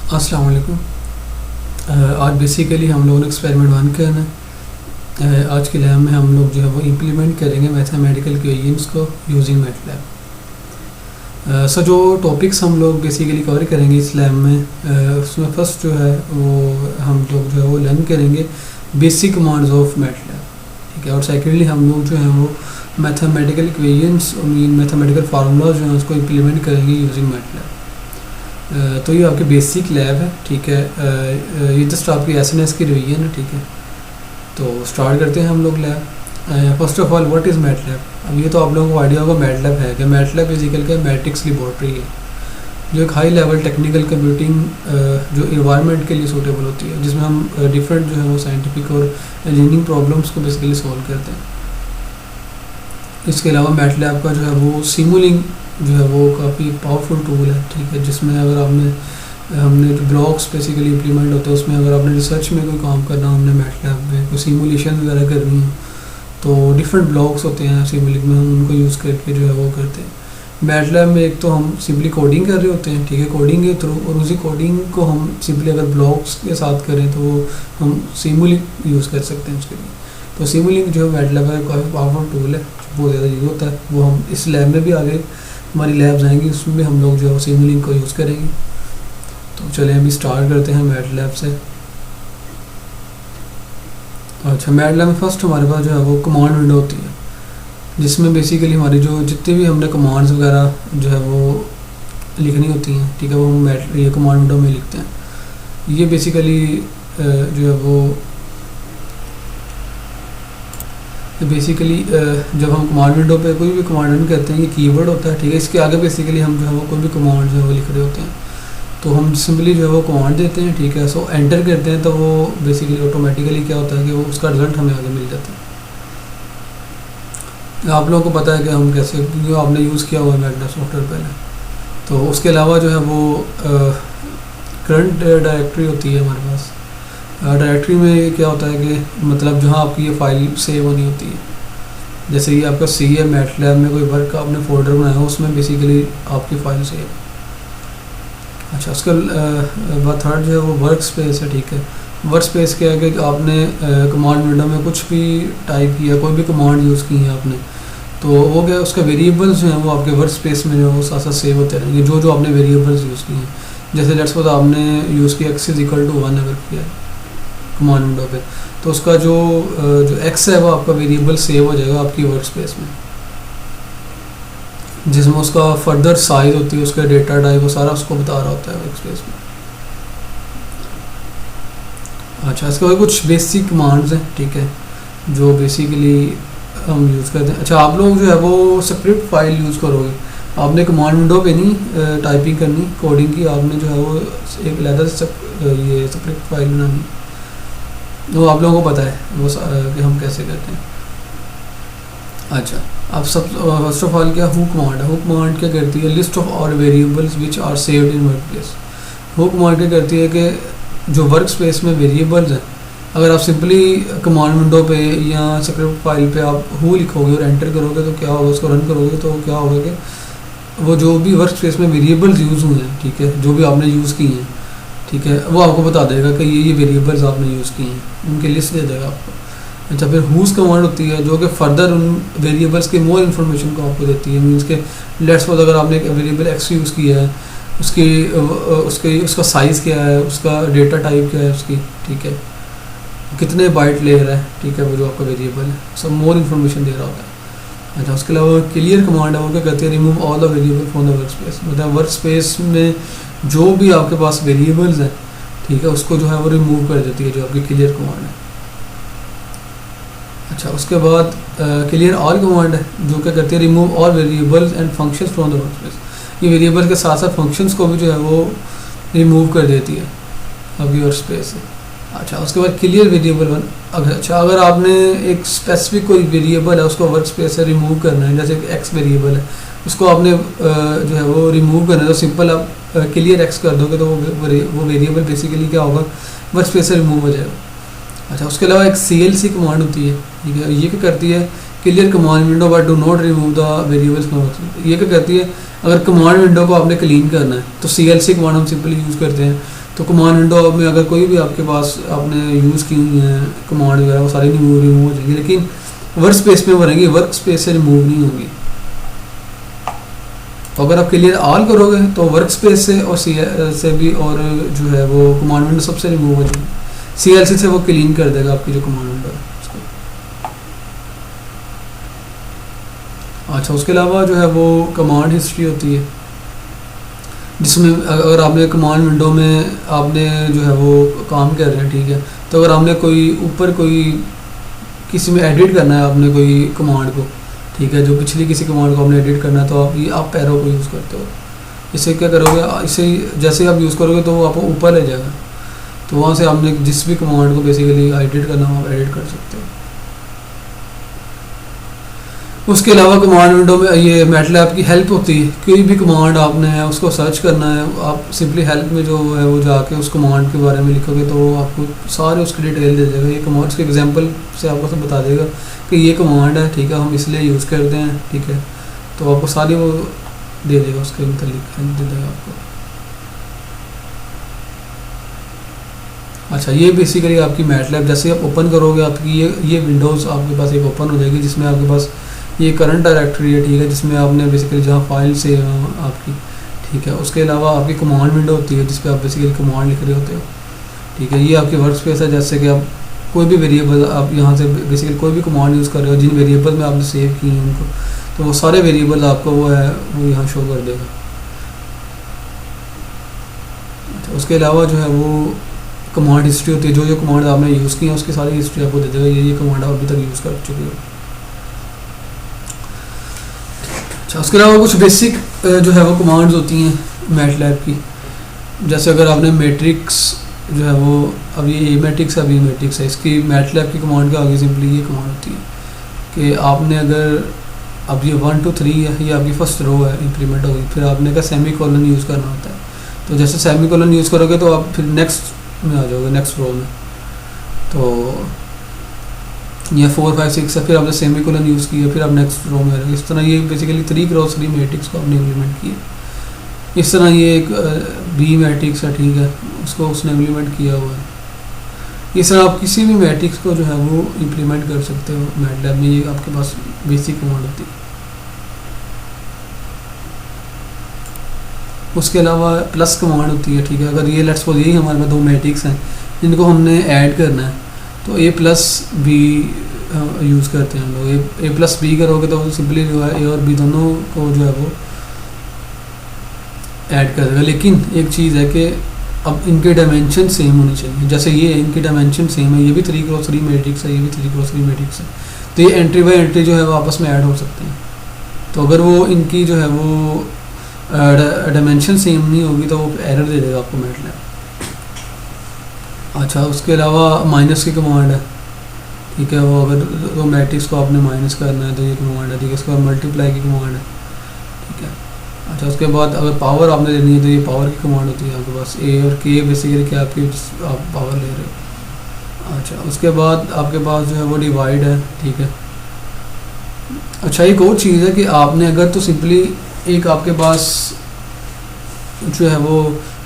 अस्सलाम वालेकुम। आज बेसिकली हम लोगों ने एक्सपेरिमेंट 1 करना है। आज के लैब में हम लोग जो है वो इम्प्लीमेंट करेंगे मैथमेटिकल इक्वेशंस को यूजिंग मैटलैब। सो जो टॉपिक्स हम लोग बेसिकली कवर करेंगे इस लैब में, उसमें फर्स्ट जो है वो हम लोग जो है वो लर्न करेंगे बेसिक कमांड्स ऑफ मैटलैब, ठीक है। और सेकेंडली हम लोग जो है वो mathematical equations mean mathematical formulas जो हैं उसको इम्प्लीमेंट करेंगे यूजिंग मैटलैब। तो ये आपके बेसिक लैब है, ठीक है। ये जस्ट आपकी एसएनएस की रिवीजन है, ठीक है। तो स्टार्ट करते हैं हम लोग lab. First of all what is MATLAB. अब ये तो आप लोगों को आइडिया होगा मैटलैब है कि मैटलैब बेसिकल क्या मैट्रिक्स लेबॉर्ट्री है, जो एक हाई लेवल टेक्निकल कंप्यूटिंग जो इन्वायरमेंट के लिए सूटेबल होती है, जिसमें हम डिफरेंट जो है वो साइंटिफिक और इंजीनियरिंग प्रॉब्लम्स को बेसिकली सॉल्व करते हैं। इसके अलावा मैटलैब का जो है वो सिमुलिंग जो है वो काफ़ी पावरफुल टूल है, ठीक है। जिसमें अगर हमने जो ब्लॉक्स बेसिकली इम्प्लीमेंट होते हैं उसमें अगर आपने रिसर्च में कोई काम करना, हमने मैटलैब में कोई सिमुलेशन वगैरह करनी है तो डिफरेंट ब्लॉक्स होते हैं सिमुलिंग में, हम उनको यूज़ करके जो है वो करते हैं। मैटलैब में एक तो हम सिंपली कोडिंग कर रहे होते हैं, ठीक है, कोडिंग के थ्रू, और उसी कोडिंग को हम सिंपली अगर ब्लॉक्स के साथ करें तो वो हम सिमुलिंग यूज़ कर सकते हैं उसके लिए। तो सिमुलिंग जो है मैटलैब का काफ़ी पावरफुल टूल है, बहुत ज़्यादा यूज़ होता है। वो हम इस लैब में भी आगे हमारी लैब्स आएंगी उसमें भी हम लोग जो है सिमुलिंग को यूज़ करेंगे। तो चलें अभी स्टार्ट करते हैं मैटलैब से। अच्छा, मैटलैब में फर्स्ट हमारे पास जो है वो कमांड विंडो होती है, जिसमें बेसिकली हमारी जो जितनी भी हमने कमांड्स वगैरह जो है वो लिखनी होती हैं, ठीक है, वो हम ये कमांड विंडो में लिखते हैं। ये बेसिकली जो है वो जब हम कमांड विंडो पे कोई भी कमांड रन करते हैं ये कीवर्ड होता है, ठीक है। इसके आगे बेसिकली हम जो है वो कोई भी कमांड जो है वो लिख रहे होते हैं, तो हम सिंपली जो है वो कमांड देते हैं, ठीक है। सो एंटर करते हैं तो वो बेसिकली ऑटोमेटिकली क्या होता है कि वो उसका रिजल्ट हमें आगे मिल जाता है। आप लोगों को पता है कि हम कैसे, क्योंकि आपने यूज़ किया हुआ है मैटलैब सॉफ्टवेयर पहले। तो उसके अलावा जो है वो करंट डायरेक्टरी होती है हमारे पास। डायरेक्टरी में क्या होता है कि मतलब जहाँ आपकी ये फाइल सेव होनी होती है, जैसे ये आपका सी है, मैटलैब में कोई वर्क का आपने फोल्डर बनाया हो उसमें बेसिकली आपकी फाइल सेव। अच्छा, उसका बाद थर्ड जो है वो वर्क स्पेस है, ठीक है। वर्क स्पेस क्या है कि आपने कमांड विंडो में कुछ भी टाइप किया, कोई भी कमांड यूज़ की है आपने, तो वो क्या उसका वेरिएबल्स जो हैं वो आपके वर्क स्पेस में जो है वो साथ साथ सेव होते रहेंगे, जो जो आपने वेरिएबल्स यूज़ किए हैं। जैसे लेट्स सपोज आपने यूज़ किया x = 1 अगर किया है कमांड विंडो पे, तो उसका जो x है वो आपका वेरिएबल सेव हो जाएगा आपकी वर्क स्पेस में, जिसमें उसका फर्दर साइज होती है, उसका डेटा टाइप, वो सारा उसको बता रहा होता है वर्क स्पेस में। अच्छा, इसके बाद कुछ बेसिक कमांड्स हैं, ठीक है, जो बेसिकली हम यूज़ करते हैं। अच्छा, आप लोग जो है वो स्क्रिप्ट फाइल यूज़ करोगे, आपने कमांड विंडो पे नहीं टाइपिंग करनी कोडिंग की, आपने जो है वो एक अलग ये स्क्रिप्ट फाइल बनानी, वो आप लोगों को पता है वो कि हम कैसे करते हैं। अच्छा, अब सब फर्स्ट ऑफ ऑल क्या हु कमांड है। हु कमांड क्या करती है, list of all variables which are saved in work place. Who command क्या करती है कि जो वर्क स्पेस में वेरिएबल्स हैं, अगर आप सिंपली कमांड विंडो पे या स्क्रिप्ट फाइल पे आप हु लिखोगे और एंटर करोगे तो क्या होगा, उसको रन करोगे तो क्या होगा कि वो जो भी वर्क स्पेस में वेरिएबल्स यूज़ हुए हैं, ठीक है, जो भी आपने यूज़ किए हैं, ठीक है, वो आपको बता देगा कि ये वेरिएबल्स आपने यूज़ किए हैं, उनकी लिस्ट दे देगा आपको। अच्छा, फिर हुज कमांड होती है जो कि फर्दर उन वेरिएबल्स के मोर इन्फॉर्मेशन को आपको देती है। मीन्स के लेट्स सपोज अगर आपने एक वेरिएबल एक्स यूज़ किया है, उसका साइज़ क्या है, उसका डेटा टाइप क्या है उसकी, ठीक है, कितने बाइट ले रहा है, ठीक है, वो जो आपका वेरिएबल है, सब मोर इन्फॉर्मेशन दे रहा होता है। अच्छा, उसके अलावा क्लियर कमांड है, वो क्या कहती है, remove all the variable from the work space. मतलब वर्क स्पेस में जो भी आपके पास वेरिएबल्स हैं, ठीक है, उसको जो है वो रिमूव कर देती है, जो आपकी क्लियर कमांड है। अच्छा, उसके बाद क्लियर ऑल कमांड है, जो क्या करती है, remove all variables and functions from the work space. ये वेरिएबल के साथ साथ फंक्शंस को भी जो है वो रिमूव कर देती है आपकी वर्क स्पेस से। अच्छा, उसके बाद क्लियर वेरिएबल वन। अगर आपने एक स्पेसिफिक कोई वेरिएबल है उसको वर्क स्पेस से रिमूव करना है, जैसे एक्स वेरिएबल है, उसको आपने जो है वो रिमूव करना है, तो सिंपल आप क्लियर एक्स कर दोगे तो वो वेरिएबल बेसिकली क्या होगा, वर्क स्पेस से रिमूव हो जाएगा। अच्छा, उसके अलावा एक CLC कमांड होती है, ठीक है, ये क्या करती है, clear command window but do not remove the variables from work space. ये क्या कहती है, अगर कमांड विंडो को आपने क्लीन करना है तो CLC कमांड हम सिंपली यूज़ करते हैं, तो कमांड विंडो में अगर कोई भी आपके पास आपने यूज़ की हुई है कमांड वगैरह वो सारी रिमूव हो जाएगी, लेकिन वर्क स्पेस में वो रहेंगी, वर्क स्पेस से रिमूव नहीं होंगी। तो अगर आप क्लियर ऑल करोगे तो वर्क स्पेस से और से भी और जो है वो कमांड विंडो सबसे रिमूव हो जाएगी। CLC से वो क्लीन कर देगा आपकी जो कमांड विंडो है उसको। अच्छा, उसके अलावा जो है वो कमांड हिस्ट्री होती है, जिसमें अगर आपने कमांड विंडो में आपने जो है वो काम कर रहे हैं, ठीक है, तो अगर आपने कोई ऊपर कोई किसी में एडिट करना है आपने कोई कमांड को, ठीक है, जो पिछली किसी कमांड को आपने एडिट करना है, तो आप पैरो को यूज़ करते हो। इससे क्या करोगे, इसे जैसे आप यूज़ करोगे तो वो आपको ऊपर ले जाएगा, तो वहाँ से आपने जिस भी कमांड को बेसिकली एडिट करना हो आप एडिट कर सकते हो। उसके अलावा कमांड विंडो में ये मैटलैब की हेल्प होती है, कोई भी कमांड आपने है उसको सर्च करना है, आप सिंपली हेल्प में जो है वो जाके उस कमांड के बारे में लिखोगे तो वो आपको सारे उसकी डिटेल दे देगा। ये कमांड के एग्जांपल से आपको सब बता देगा कि ये कमांड है, ठीक है, हम इसलिए यूज़ करते हैं, ठीक है, तो आपको सारी वो दे देगा, उसके मतलब हेल्प दे देगा आपको। अच्छा, ये बेसिकली आपकी मैटलैब जैसे आप ओपन करोगे आपकी ये विंडोज़ आपके पास एक ओपन हो जाएगी, जिसमें आपके पास ये करंट डायरेक्टरी है, ठीक है, जिसमें आपने बेसिकली जहाँ फाइल से आपकी, ठीक है, उसके अलावा आपकी कमांड विंडो होती है जिस पे आप बेसिकली कमांड लिख रहे होते हो, ठीक है। ये आपकी वर्क स्पेस है, जैसे कि आप कोई भी वेरिएबल आप यहाँ से बेसिकली कोई भी कमांड यूज़ कर रहे हो, जिन वेरिएबल में आपने सेव की हैं उनको, तो वो सारे वेरिएबल आपको वो है वो यहाँ शो कर देगा। अच्छा, उसके अलावा जो है वो कमांड हिस्ट्री होती है, जो कमांड आपने यूज़ की है उसकी सारी हिस्ट्री आपको दे देगा, ये कमांड आप अभी तक यूज़ कर चुके हो। अच्छा, उसके अलावा कुछ बेसिक जो है वो कमांड्स होती हैं मैटलैब की, जैसे अगर आपने मैट्रिक्स जो है वो अब ये ए मैट्रिक्स है, बी मैट्रिक्स है, इसकी मैटलैब की कमांड के आगे सिंपली ये कमांड होती है कि आपने अगर अब ये 1 2 3 है, ये आपकी फर्स्ट रो है इंप्लीमेंट होगी, फिर आपने का सेमी कॉलन यूज़ करना होता है, तो जैसे सेमी कॉलन यूज़ करोगे तो आप फिर नेक्स्ट में आ जाओगे, नेक्स्ट रो में, तो ये 4 5 6 है, फिर आपने सेमी कोलन यूज़ किया, फिर आप नेक्स्ट रो में रहेंगे। इस तरह ये बेसिकली 3 क्रॉस 3 मैट्रिक्स को आपने इम्प्लीमेंट किया। इस तरह ये एक बी मैट्रिक्स है, ठीक है, उसको उसने इम्प्लीमेंट किया हुआ है। इस तरह आप किसी भी मैट्रिक्स को जो है वो इम्प्लीमेंट कर सकते हो मैटलैब में, ये आपके पास बेसिक कमांड होती है। उसके अलावा प्लस कमांड होती है, ठीक है, अगर ये लेट्स सपोज यही हमारे पास 2 मैट्रिक्स हैं जिनको हमने ऐड करना है, तो ए प्लस बी यूज़ करते हैं हम लोग। ए प्लस बी करोगे तो सिंपली जो है ए और बी दोनों को जो है वो ऐड कर देगा, लेकिन एक चीज़ है कि अब इनके डायमेंशन सेम होनी चाहिए। जैसे ये इनकी डायमेंशन सेम है, ये भी 3 क्रॉस 3 मैट्रिक्स है, ये भी 3 क्रॉस 3 मैट्रिक्स है, तो ये एंट्री बाय एंट्री जो है वो आपस में ऐड हो सकते हैं। तो अगर वो इनकी जो है वो डायमेंशन सेम नहीं होगी तो वो एरर दे देगा आपको मैटलैब। अच्छा, उसके अलावा माइनस की कमांड है, ठीक है, वो अगर 2 मैट्रिक्स को आपने माइनस करना है तो ये कमांड है, ठीक है। उसके बाद मल्टीप्लाई की कमांड है, ठीक है। अच्छा, उसके बाद अगर पावर आपने लेनी है तो ये पावर की कमांड होती है आपके पास, ए और के बेसिकली क्या आपकी आप पावर ले रहे हो। अच्छा, उसके बाद आपके पास जो है वो डिवाइड है, ठीक है। अच्छा, एक और चीज़ है कि आपने अगर तो सिंपली एक आपके पास जो है वो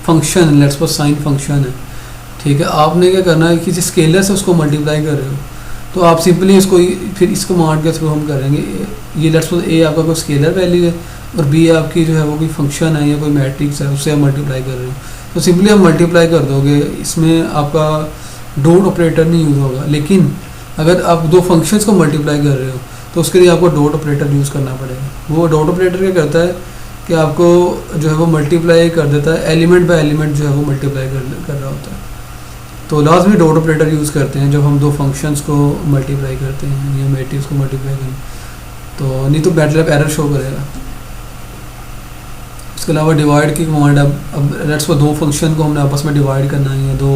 function let's suppose sine function है, ठीक है, आपने क्या करना है किसी स्केलर से उसको मल्टीप्लाई कर रहे हो, तो आप सिंपली इसको फिर इस कमांड के थ्रू हम करेंगे। ये लेट्स सपोज ए आपका कोई स्केलर वैल्यू है और बी आपकी जो है वो कोई फंक्शन है या कोई मैट्रिक्स है, उससे आप मल्टीप्लाई कर रहे हो, तो सिंपली आप मल्टीप्लाई कर दोगे, इसमें आपका डॉट ऑपरेटर नहीं यूज़ होगा। लेकिन अगर आप 2 फंक्शंस को मल्टीप्लाई कर रहे हो तो उसके लिए आपको डॉट ऑपरेटर यूज़ करना पड़ेगा। वो डॉट ऑपरेटर क्या करता है कि आपको जो है वो मल्टीप्लाई कर देता है, एलिमेंट बाय एलिमेंट जो है वो मल्टीप्लाई कर रहा होता है। तो लाजमी डॉट ऑपरेटर यूज़ करते हैं जब हम 2 फंक्शंस को मल्टीप्लाई करते हैं या मैट्रिक्स को मल्टीप्लाई करें, तो नहीं तो मैटलैब एरर शो करेगा। इसके अलावा डिवाइड की कमांड, अब लेट्स सपोज 2 फंक्शन को हमने आपस में डिवाइड करना है या 2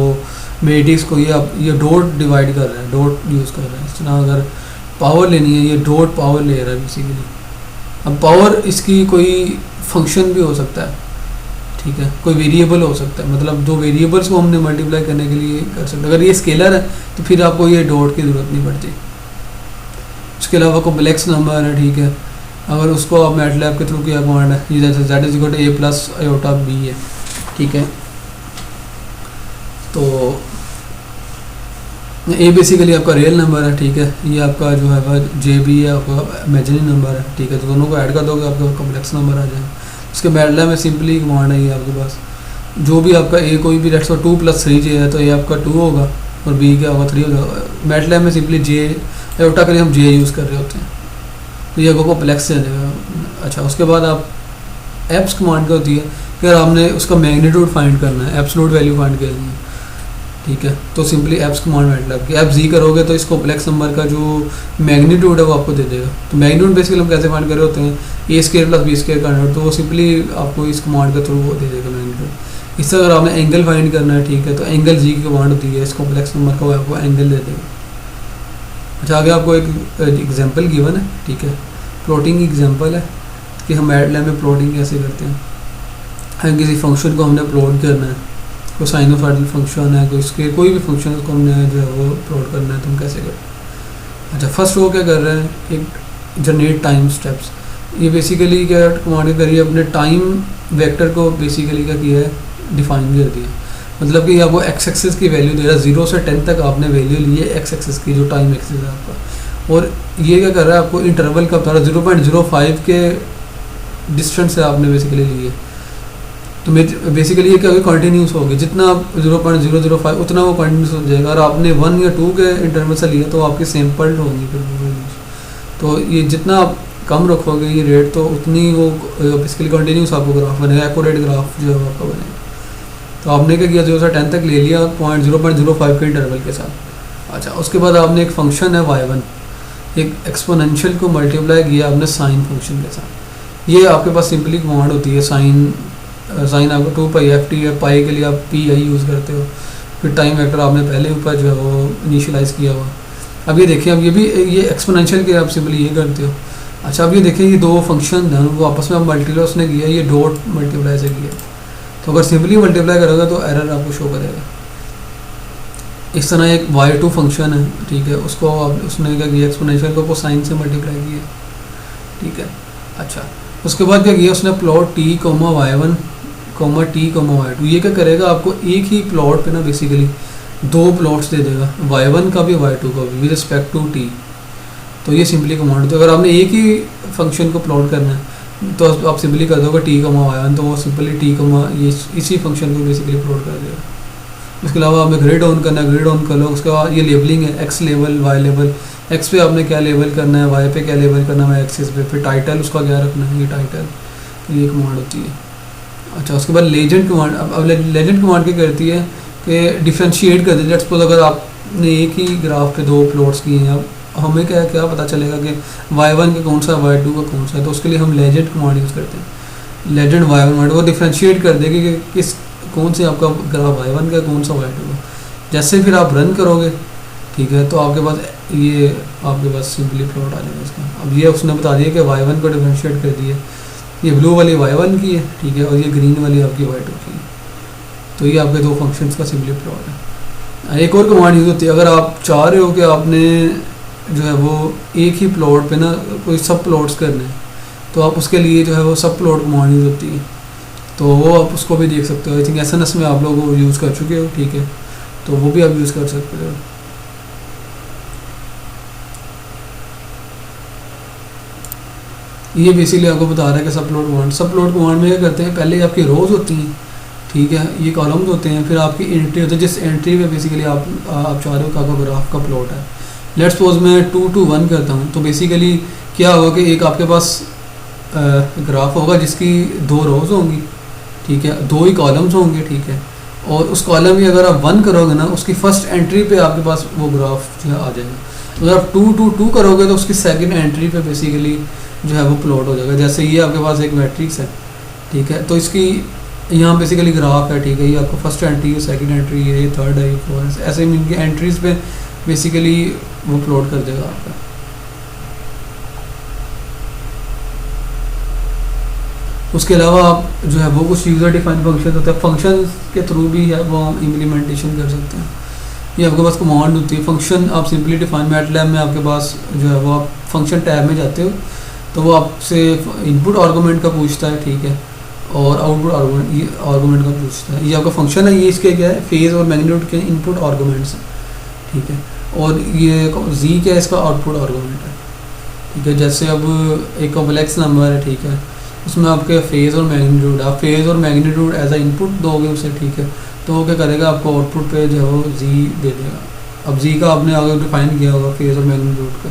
मैट्रिक्स को, ये डॉट डिवाइड कर रहा है, डॉट यूज़ कर रहा है। इस तरह अगर पावर लेनी है, ये डॉट पावर ले रहा है बेसिकली। अब पावर इसकी कोई फंक्शन भी हो सकता है, ठीक है, कोई वेरिएबल हो सकता है, मतलब 2 वेरिएबल्स को हमने मल्टीप्लाई करने के लिए कर सकते हैं। अगर ये स्केलर है तो फिर आपको ये डॉट की ज़रूरत नहीं पड़ती। इसके अलावा कॉम्प्लेक्स नंबर है, ठीक है, अगर उसको आप मैटलैब के थ्रू किया कमांड है, ये जैसे z = a + i/b है, ठीक है। तो ए बेसिकली आपका रियल नंबर है, ठीक है। ये आपका जो है जे बी है आपका इमेजिनरी नंबर है, ठीक है। तो दोनों को ऐड कर दोगे आपका कॉम्प्लेक्स नंबर आ जाएगा। उसके मैटलैब में सिंपली कमांड है ये आपके पास, जो भी आपका ए कोई भी लेट्स 2 + 3 जे है तो ए आपका 2 होगा और बी क्या होगा 3 होगा। मैटलैब में सिंपली जे उल्टा करिए हम जे यूज़ कर रहे होते हैं, तो ये आपको कॉम्प्लेक्स दे देगा। अच्छा, उसके बाद आप एप्स कमांड क्या होती है कि अगर आपने उसका मैग्नीट्यूड फाइंड करना है, एब्सोल्यूट वैल्यू फाइंड करनी है, ठीक है। तो सिंपली एप्स कमांड मैटलैब की एप जी करोगे तो इस कॉम्प्लेक्स नंबर का जो मैग्नीट्यूड है वो आपको दे देगा। तो मैग्नीट्यूड बेसिकली हम कैसे फाइंड कर रहे होते हैं, ए² + b² का नोट, तो वो सिंपली आपको इस कमांड के थ्रू वो दे देगा मैग्नीट्यूड। इससे अगर आपने एंगल फाइंड करना है, ठीक है, तो एंगल जी की कमांड होती है, इस कॉम्प्लेक्स नंबर का वो आपको एंगल दे देगा। अच्छा, आगे आपको एक एग्जाम्पल गिवन है, ठीक है, प्लॉटिंग एग्जाम्पल है कि हम मैटलैब में प्लॉटिंग कैसे करते हैं। हम किसी फंक्शन को हमने प्लॉट करना है, कोई साइनोसॉइडल फंक्शन है, कोई भी फंक्शन उसको हमने जो है वो प्लॉट करना है, तो हम कैसे करते हैं। अच्छा, फर्स्ट वो क्या कर रहे हैं, एक जनरेट टाइम स्टेप्स। ये बेसिकली क्या कमांड करिए, अपने टाइम वेक्टर को बेसिकली क्या किया है, डिफाइन कर दिया। मतलब कि आपको एक्स एक्सिस की वैल्यू दे रहा है, 0 से 10 तक आपने वैल्यू ली है एक्स एक्सिस की, जो टाइम एक्सिस है आपका। और ये क्या कर रहा है, आपको इंटरवल का बता रहा है, 0.05 के डिस्टेंस से आपने बेसिकली लिए। तो बेसिकली ये क्या होगी, कंटिन्यूस होगी, जितना आप 0.005 उतना वो कंटिन्यूस हो जाएगा। और आपने 1 या 2 के इंटरवल से लिया तो आपकी सैम्पल्ड होंगी फिर वैल्यूज। तो ये जितना आप कम रखोगे ये रेट, तो उतनी वो बेसिकली कंटिन्यूस आपको ग्राफ बनेगा, एक्यूरेट ग्राफ जो है आपका बनेगा। तो आपने क्या किया, 0 से 10 तक ले लिया 0.05 के इंटरवल के साथ। अच्छा, उसके बाद आपने एक फंक्शन है y1, एक एक्सपोनेंशियल को मल्टीप्लाई किया आपने साइन फंक्शन के साथ। ये आपके पास सिंपली कमांड होती है साइन आपको 2πft है, पाई के लिए आप pi यूज़ करते हो। फिर टाइम वेक्टर आपने पहले ऊपर जो है वो इनिशियलाइज़ किया हुआ। अब ये देखिए, अब ये एक्सपोनेंशियल के आप सिंपली ये करते हो। अच्छा, अब ये देखिए, ये दो फंक्शन हैं वो आपस में मल्टीप्लाई उसने किया, ये डॉट मल्टीप्लाई से किया। तो अगर सिंपली मल्टीप्लाई करोगे तो एरर आपको शो करेगा। इस तरह एक y2 फंक्शन है, ठीक है, उसको आप उसने क्या किया, एक्सपोनेंशियल को साइन से मल्टीप्लाई किया, ठीक है। अच्छा, उसके बाद क्या किया उसने, plot t, y1, t, y2। ये क्या करेगा, आपको एक ही प्लॉट पे ना बेसिकली दो प्लॉट्स दे देगा, y1 का भी y2 का भी, विद रिस्पेक्ट टू t। तो ये सिंपली कमांड होती है। अगर आपने एक ही फंक्शन को प्लॉट करना है तो आप सिंपली कर दोगे t, y1, तो वो सिंपली t, ये इसी फंक्शन को बेसिकली प्लॉट कर देगा। उसके अलावा आपने ग्रिड ऑन करना है, ग्रिड ऑन कर लो। उसके बाद ये लेबलिंग है, x level, y level. X पे आपने क्या लेवल करना है, वाई पे क्या लेवल करना है, एक्सिस पे। फिर टाइटल उसका क्या रखना है, ये टाइटल, ये कमांड होती है। अच्छा, उसके बाद लेजेंड कमांड। अब लेजेंड कमांड क्या करती है कि डिफ्रेंशिएट कर दे। लेट्स सपोज अगर आपने एक ही ग्राफ पे दो प्लॉट्स किए हैं, अब हमें क्या पता चलेगा कि y1 का कौन सा है, y2 का कौन सा है। तो उसके लिए हम लेजेंड कमांड यूज़ करते हैं। लेजेंड y1 वो डिफ्रेंशिएट कर देगी कि किस कौन से आपका ग्राफ y1 का, कौन सा y2 का। जैसे फिर आप रन करोगे, ठीक है, तो आपके पास सिंपली प्लॉट आ जाएगा इसका। अब ये उसने बता दिया कि y1 को डिफ्रेंशिएट कर दिया, ये ब्लू वाली y1 की है, ठीक है, और ये ग्रीन वाली आपकी y2 की है। तो ये आपके दो फंक्शंस का सिंपली प्लॉट है। एक और कमांड यूज़ होती है, अगर आप चाह रहे हो कि आपने जो है वो एक ही प्लॉट पे ना कोई सब प्लॉट्स करने हैं, तो आप उसके लिए जो है वो सब प्लॉट कमांड यूज़ होती है। तो वो आप उसको भी देख सकते हो। आई थिंक SNS में आप लोग वो यूज़ कर चुके हो, ठीक है, तो वो भी आप यूज़ कर सकते हो। ये बेसिकली आपको बता रहा है कि सब प्लॉट कमांड में क्या करते हैं, पहले आपकी रोज़ होती हैं, ठीक है, ये कॉलम्स होते हैं, फिर आपकी एंट्री होती है, जिस एंट्री में बेसिकली आप चाह रहे हो कि आपका ग्राफ का प्लॉट है। लेट्स सपोज मैं 2 to 1 करता हूँ, तो बेसिकली क्या होगा कि एक आपके पास ग्राफ होगा जिसकी दो रोज़ होंगी, ठीक है, दो ही कॉलम्स होंगे, ठीक है, और उस कॉलम में अगर आप 1 करोगे ना, उसकी फर्स्ट एंट्री पे आपके पास वो ग्राफ जो है आ जाएगा। अगर आप 2 to 2 करोगे तो उसकी सेकंड एंट्री पे बेसिकली जो है वो प्लॉट हो जाएगा। जैसे ये आपके पास एक मैट्रिक्स है, ठीक है, तो इसकी यहाँ बेसिकली ग्राफ है, ठीक है, ये आपको फर्स्ट एंट्री है, सेकंड एंट्री है, ये थर्ड है, ये फोर्थ है, ऐसे ही इनकी एंट्रीज पे बेसिकली वो प्लॉट कर देगा आपका। उसके अलावा आप जो है वो कुछ यूज़र डिफाइन फंक्शन होता है, फंक्शन के थ्रू भी है वो हम इम्प्लीमेंटेशन कर सकते हैं। ये आपके पास कमांड होती है, फंक्शन आप सिंपली डिफाइन। मैटलैब में आपके पास जो है वो आप फंक्शन टैब में जाते हो तो वो आपसे इनपुट आर्गूमेंट का पूछता है, ठीक है, और आउटपुट आर्गूमेंट, ये आर्गूमेंट का पूछता है। ये आपका फंक्शन है, ये इसके क्या है, फेज और मैग्नीट्यूड के इनपुट आर्गूमेंट्स हैं, ठीक है। और ये जी क्या है, इसका आउटपुट आर्गूमेंट है, ठीक है। जैसे अब एक कॉम्प्लेक्स नंबर है, ठीक है, उसमें आपके फेज और मैग्नीट्यूड, आप फेज और मैग्नीट्यूड एज अ इनपुट दोगे उसे, ठीक है, तो वो क्या करेगा, आपको आउटपुट पे जो है वो जी दे देगा। अब जी का आपने अगर डिफाइन किया होगा फेज और मैग्नीट्यूड का,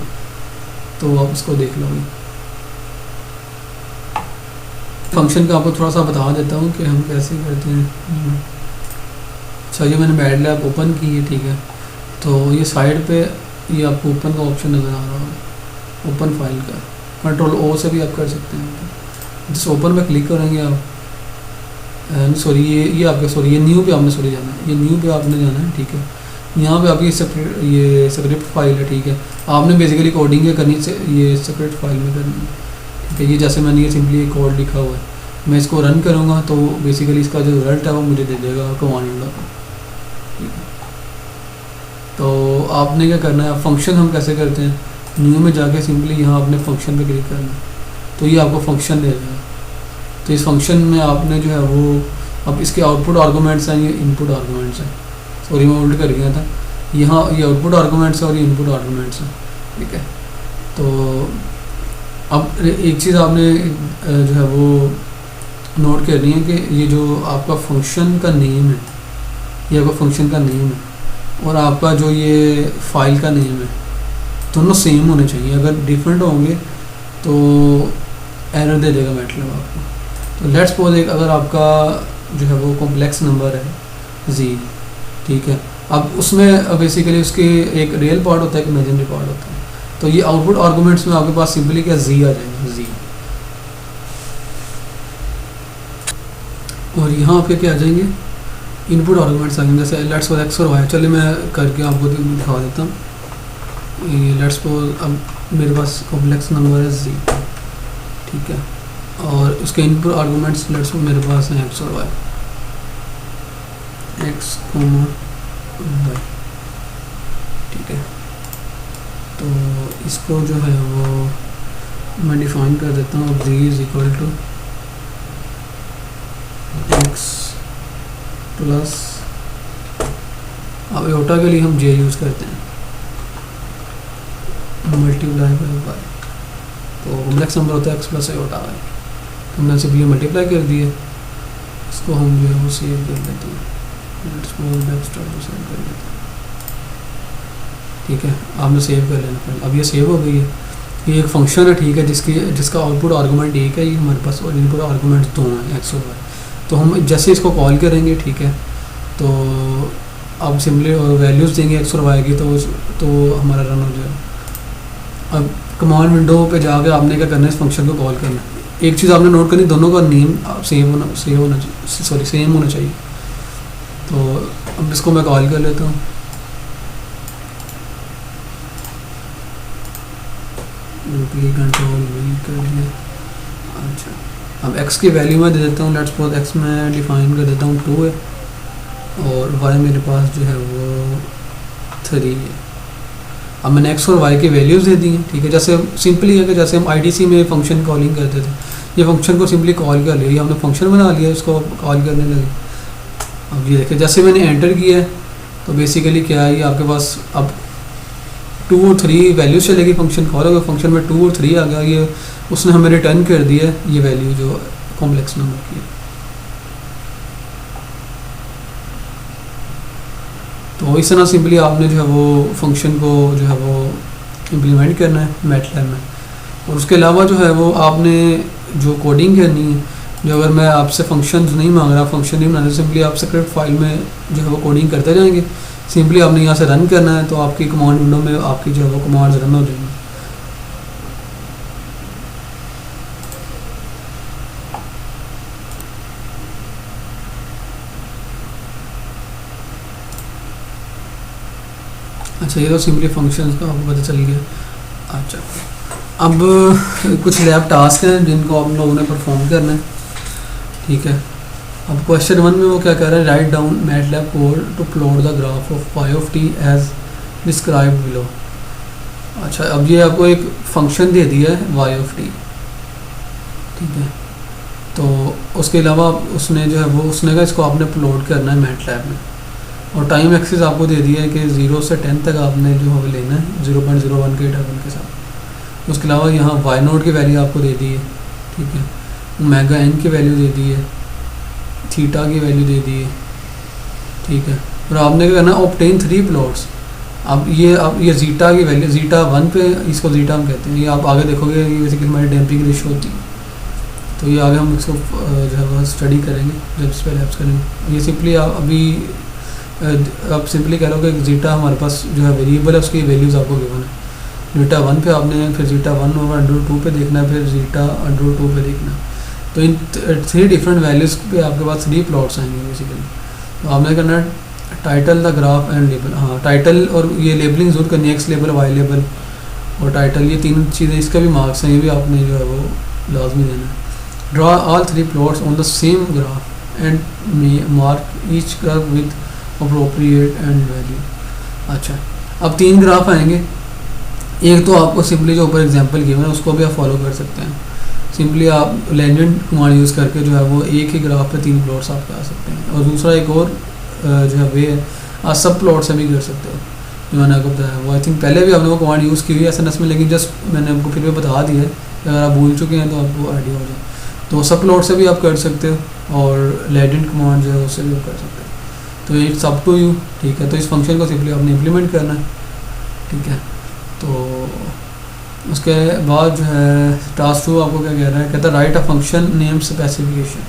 तो आप इसको देख लोगे। फंक्शन का आपको थोड़ा सा बता देता हूँ कि हम कैसे करते हैं। अच्छा, ये मैंने मैटलैब ओपन की है, ठीक है। तो ये साइड पे ये आपको ओपन का ऑप्शन नज़र आ रहा है, ओपन फाइल का, कंट्रोल ओ से भी आप कर सकते हैं। जिस ओपन पे क्लिक करेंगे आप, सॉरी ये आपका, सॉरी ये न्यू पे आपने सॉरी जाना है, ये न्यू पे आपने जाना है, ठीक है। यहाँ पे आपकी सेपरेट ये स्क्रिप्ट फाइल है, ठीक है। आपने बेसिकली कोडिंग करनी से ये सेपरेट फाइल में करनी है, ठीक है। ये जैसे मैंने ये सिंपली एक कोड लिखा हुआ है, मैं इसको रन करूँगा तो बेसिकली इसका जो रिजल्ट है वो मुझे दे देगा कमांड विंडो पर, ठीक है। तो आपने क्या करना है, फंक्शन हम कैसे करते हैं, न्यू में जाके सिंपली यहाँ आपने फंक्शन पे क्लिक करना है, तो ये आपको फंक्शन दे देगा। तो इस फंक्शन में आपने जो है वो, अब इसके आउटपुट आर्गूमेंट्स हैं, ये इनपुट आर्गूमेंट्स हैं, सॉरी मैं उल्ट कर गया था, यहाँ ये आउटपुट आर्गूमेंट्स हैं और ये इनपुट आर्गूमेंट्स हैं, ठीक है। तो अब एक चीज़ आपने जो है वो नोट करनी है कि ये जो आपका फंक्शन का नेम है, ये आपका फंक्शन का नेम है और आपका जो ये फाइल का नेम है, दोनों सेम होने चाहिए। अगर डिफरेंट होंगे तो एरर दे देगा मैटलैब आपको। तो लेट्स सपोज एक अगर आपका जो है वो कॉम्प्लेक्स नंबर है जी, ठीक है। अब उसमें बेसिकली उसके एक रियल पार्ट होता है, एक इमेजिनरी पार्ट होता है। तो ये आउटपुट आर्गूमेंट्स में आपके पास सिंपली क्या जी आ जाएगा, जी। और यहाँ पे क्या आ जाएंगे, इनपुट आर्गूमेंट्स आ जाएंगे। जैसे लेट्स सपोज एक्स और वाई, चलिए मैं करके आपको दिखा देता हूँ। ये लेट्स सपोज अब मेरे पास कॉम्प्लेक्स नंबर है जी, ठीक है, और उसके इनपुट आर्गूमेंट्स लेट्स सपोज मेरे पास हैं एक्स और वाई, एक्स कॉमा वाई, ठीक है। तो इसको जो है वो मैं डिफाइन कर देता हूँ, G is equal to x plus, अब एटा के लिए हम जे यूज़ करते हैं, मल्टीप्लाई बाई वाई। तो कॉम्प्लेक्स नंबर होता है एक्स प्लस एटा वाई, तो हमने सिर्फ ये मल्टीप्लाई कर दिया। इसको हम जो है वो सेव कर लेते हैं, सेव कर लेते हैं, ठीक है। आपने सेव कर लेना पड़ेगा। अब ये सेव हो गई है, ये एक फंक्शन है, ठीक है, जिसका आउटपुट आर्गूमेंट एक है, ये हमारे पास, और इनपुट आर्गूमेंट दो हैं एक्स और वाई। तो हम जैसे इसको कॉल करेंगे, ठीक है, तो अब सिंपली वैल्यूज़ देंगे एक्स और वाई की, तो हमारा रन हो जाएगा। अब कमांड विंडो पे जाकर आपने क्या करना है, इस फंक्शन को कॉल करना है। एक चीज़ आपने नोट करनी, दोनों का नेम सेम होना चाहिए, सॉरी सेम होना चाहिए। तो अब इसको मैं कॉल कर लेता हूँ, कंट्रोल भी कर दिया। अच्छा, अब x की वैल्यू मैं दे देता हूँ, लेट्स सपोज x में डिफाइन कर देता हूँ 2 है, और y मेरे पास जो है वो 3 है। अब मैंने x और y की वैल्यूज़ दे दी हैं, ठीक है। जैसे सिंपली है कि जैसे हम IDC में फंक्शन कॉलिंग करते थे, ये फंक्शन को सिंपली कॉल कर लिया, ये हमने फंक्शन बना लिया, इसको कॉल करने लगे। अब ये देखिए, जैसे मैंने एंटर किया है तो बेसिकली क्या है, ये आपके पास अब 2 और 3 वैल्यूज चलेगी, फंक्शन कॉल होगा, फंक्शन में 2 और 3 आ गया, ये उसने हमें रिटर्न कर दिया ये वैल्यू जो कॉम्प्लेक्स नंबर की है। तो इस तरह सिंपली आपने जो है वो फंक्शन को जो है वो इम्प्लीमेंट करना है मैटलैब में। और उसके अलावा जो है वो आपने जो कोडिंग करनी है, जो अगर मैं आपसे फंक्शन नहीं मांग रहा, फंक्शन नहीं बनाना, सिंपली आप स्क्रिप्ट फाइल में जो है वो कोडिंग करते जाएंगे। सिंपली आपने यहाँ से रन करना है, तो आपकी कमांड विंडो में आपकी जो है वो कमांड्स रन हो जाएंगी। अच्छा, ये तो सिंपली फंक्शंस का आपको पता चल गया। अच्छा, अब कुछ लैब टास्क हैं जिनको आप लोगों ने परफॉर्म करना है, ठीक है। अब क्वेश्चन 1 में वो क्या कह रहा है, write down MATLAB code to plot the graph of y of t as described below. अच्छा, अब ये आपको एक फंक्शन दे दिया है y ऑफ t, ठीक है। तो उसके अलावा उसने जो है वो उसने कहा इसको आपने अपलोड करना है मैटलैब में, और टाइम एक्सिस आपको दे दिया है कि 0 से 10 तक आपने जो है लेना है 0.01 के इंटरवल के साथ। उसके अलावा यहाँ वाई नोट की वैल्यू आपको दे दी है, ठीक है, ओमेगा एन की वैल्यू दे दी है, थीटा की वैल्यू दे दी है, ठीक है। और आपने क्या करना है, ऑब्टेन 3 प्लॉट्स। अब ये जीटा की वैल्यू जीटा 1 पे, इसको जीटा हम कहते हैं, ये आप आगे देखोगे ये बेसिकली हमारी डैम्पिंग रेशियो होती है। तो ये आगे हम इसको जो है वो स्टडी करेंगे जब इस पर लैब्स करेंगे। ये सिंपली आप अभी आप सिंपली कह लो कि जीटा हमारे पास जो है वेरिएबल है, उसकी वैल्यूज़ आपको गिवन है। जीटा 1 पे आपने फिर जीटा 1 ओवर √2 पे देखना है, फिर जीटा √2 पे देखना है। तो इन 3 डिफरेंट वैल्यूज़ पे आपके पास 3 प्लॉट्स आएंगे बेसिकली। तो आपने करना है title the graph and label. हाँ, टाइटल और ये लेबलिंग जरूर करनी है, एक्स लेबल, वाई लेबल और टाइटल, ये 3 चीज़ें, इसका भी मार्क्स हैं, ये भी आपने जो है वो लाजमी देना है। Draw all 3 plots on the same graph and mark each curve with appropriate and value. अच्छा, अब 3 ग्राफ आएंगे। एक तो आपको सिंपली जो ऊपर एग्जांपल गिवन है उसको भी आप फॉलो कर सकते हैं। सिंपली आप लेजेंड कमांड यूज़ करके जो है वो एक ही ग्राफ पे 3 प्लॉट्स आप कर सकते हैं। और दूसरा एक और जो है वे है, आप सब प्लॉट से भी कर सकते हो, जो मैंने आपको बताया वो आई थिंक पहले भी आपने वो कमांड यूज़ की हुई है एसएनएस में, लेकिन जस्ट मैंने आपको फिर भी बता दिया है, अगर आप भूल चुके हैं तो आपको आइडिया हो जाए। तो सब प्लॉट से भी आप कर सकते हो और लेजेंड कमांड जो है उससे भी आप कर सकते हो। तो इट्स अप टू यू, ठीक है। तो इस फंक्शन को सिंपली आपने इम्प्लीमेंट करना है, ठीक है। तो उसके बाद जो है टास्क 2 आपको क्या कह रहा है, कहता है right a function name specification.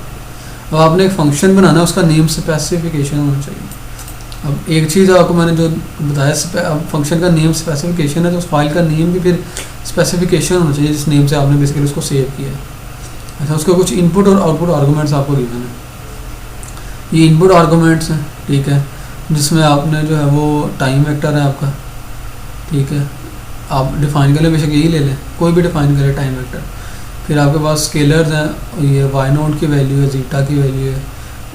अब आपने एक फंक्शन बनाना है, उसका नेम स्पेसिफिकेशन होना चाहिए। अब एक चीज़ आपको मैंने जो बताया, अब फंक्शन का नेम स्पेसिफिकेशन है तो उस फाइल का नेम भी फिर स्पेसिफिकेशन होना चाहिए जिस नेम से आपने बेसिकली उसको सेव किया है। अच्छा, उसके कुछ इनपुट और आउटपुट आर्गूमेंट्स आपको गिवन है। ये इनपुट आर्गूमेंट्स हैं, ठीक है, जिसमें आपने जो है वो टाइम वेक्टर है आपका, ठीक है, आप डिफ़ाइन कर लें, बेशक यही ले लें, कोई भी डिफ़ाइन करें टाइम वेक्टर। फिर आपके पास स्केलर्स हैं, ये वाई नोट की वैल्यू है, जीटा की वैल्यू है,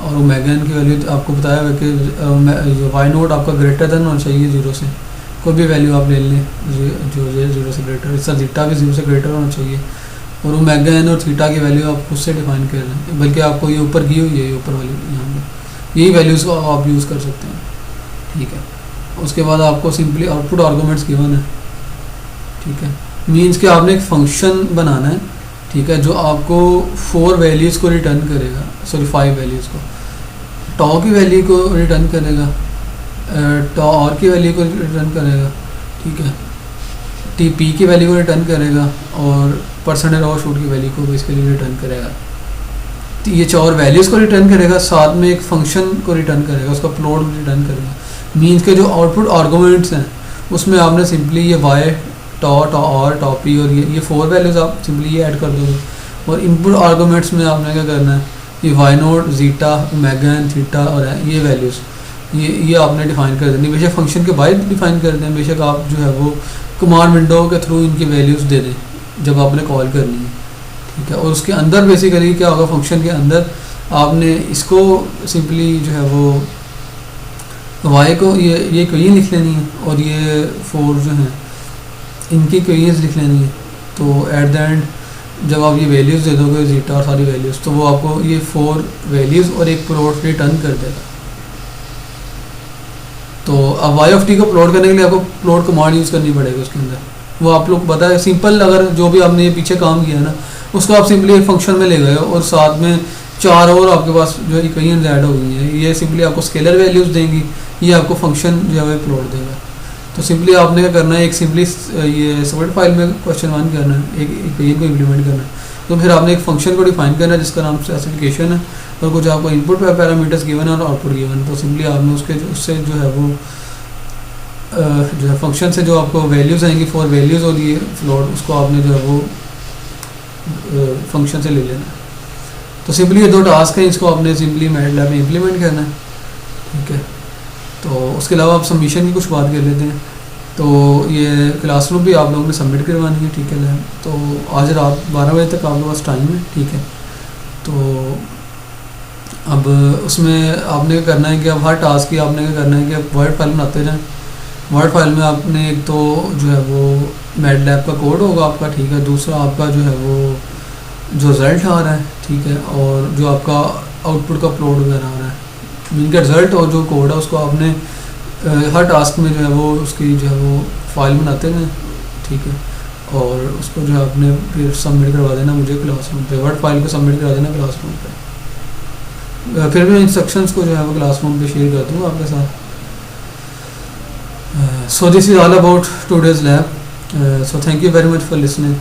और ओमेगा एन की वैल्यू आपको बताया हुआ कि वाई नोट आपका ग्रेटर देन होना चाहिए 0 से, कोई भी वैल्यू आप ले लें जो 0 से ग्रेटर, इसका जीटा भी 0 से ग्रेटर होना चाहिए। और ओमेगा एन और थीटा की वैल्यू आप खुद से डिफाइन कर लें, बल्कि आपको ये ऊपर की हुई है, ये ऊपर वाली यहाँ पर यही वैल्यूज़ को आप यूज़ कर सकते हैं, ठीक है। उसके बाद आपको सिंपली आउटपुट आर्गूमेंट्स गिवन है, ठीक है। मीन्स कि आपने एक फंक्शन बनाना है, ठीक है, जो आपको 4 वैल्यूज़ को रिटर्न करेगा, सॉरी 5 वैल्यूज़ को, टॉ की वैल्यू को रिटर्न करेगा, टॉ और की वैल्यू को रिटर्न करेगा, ठीक है, टी पी की वैल्यू को रिटर्न करेगा, और परसेंटेज ओवर शूट की वैल्यू को बेसिकली रिटर्न करेगा। तो ये 4 वैल्यूज़ को रिटर्न करेगा, साथ में एक फंक्शन को रिटर्न करेगा, उसका प्लॉट रिटर्न करेगा। मीन्स के जो आउटपुट आर्गूमेंट्स हैं उसमें आपने सिंपली ये वाई टॉ और टॉ पी और ये 4 वैल्यूज़ आप सिंपली ये ऐड कर दोगे। और इनपुट आर्गूमेंट्स में आपने क्या करना है, ये y naught, zeta, omega n, theta और ये वैल्यूज़ ये आपने डिफ़ाइन कर देनी। बेशक फंक्शन के बाहर डिफ़ाइन कर दें, बेशक आप जो है वो कमांड विंडो के थ्रू इनकी वैल्यूज़ दे दें जब आपने कॉल करनी है, ठीक है। और उसके अंदर बेसिकली क्या होगा, फंक्शन के अंदर आपने इसको सिंपली जो है वो वाई को ये क्वेश्चन लिख लेनी है, और ये 4 जो हैं इनकी क्वेश्चन लिख लेनी है। तो एट द एंड जब आप ये वैल्यूज़ दे दोगे जीटा और सारी वैल्यूज़, तो वो आपको ये 4 वैल्यूज़ और एक प्लॉट रिटर्न कर देगा। तो अब वाई ऑफ टी को प्लॉट करने के लिए आपको प्लॉट कमांड यूज़ करनी पड़ेगी उसके अंदर, वो आप लोग पता है सिंपल, अगर जो भी आपने ये पीछे काम किया है ना उसको आप सिंपली एक फंक्शन में ले गए और साथ में 4 और आपके पास जो इक्वेशंस ऐड हो गई हैं, ये सिंपली आपको स्केलर वैल्यूज़ देंगी, ये आपको फंक्शन जो है प्लॉट देगा। तो सिंपली आपने क्या करना है, एक सिंपली ये सबमिट फाइल में क्वेश्चन 1 करना है, एक इक्वेशन को इम्प्लीमेंट करना है। तो फिर आपने एक फंक्शन को डिफाइन करना है जिसका नाम स्पेसिफिकेशन है, और कुछ आपको इनपुट पैरामीटर्स गिवन है और आउटपुट गिवन है। तो सिंपली आपने उससे जो है वो जो है फंक्शन से जो आपको वैल्यूज़ आएंगी 4 वैल्यूज़ और ये फ्लोट, उसको आपने जो है वो फंक्शन से ले लेना है। तो सिंपली ये 2 टास्क हैं, इसको आपने सिंपली मैटलैब में इम्प्लीमेंट करना है, ठीक है। तो उसके अलावा आप सबमिशन की कुछ बात कर लेते हैं। तो ये क्लासरूम भी आप लोगों ने सबमिट करवानी है, ठीक है लैब। तो आज रात 12 बजे तक आप लोगों के पास टाइम है, ठीक है। तो अब उसमें आपने क्या करना है कि अब हर टास्क की आपने क्या करना है कि आप वर्ड फाइल बनाते जाएँ। वर्ड फाइल में आपने एक तो जो है वो मैटलैब का कोड होगा आपका, ठीक है। दूसरा आपका जो है वो जो रिज़ल्ट आ रहा है, ठीक है, और जो आपका आउटपुट का अपलोड वगैरह आ रहा है, मीन का रिज़ल्ट और जो कोड है उसको आपने हर टास्क में जो है वो उसकी जो है वो फाइल बनाते हैं, ठीक है, और उसको जो है आपने फिर सबमिट करवा देना मुझे क्लासरूम पे, वर्ड फाइल को सबमिट करा देना क्लासरूम पे। फिर मैं इंस्ट्रक्शंस को जो है वो क्लासरूम पे शेयर कर दूँगा आपके साथ। So this is all about today's lab. So thank you very much for listening.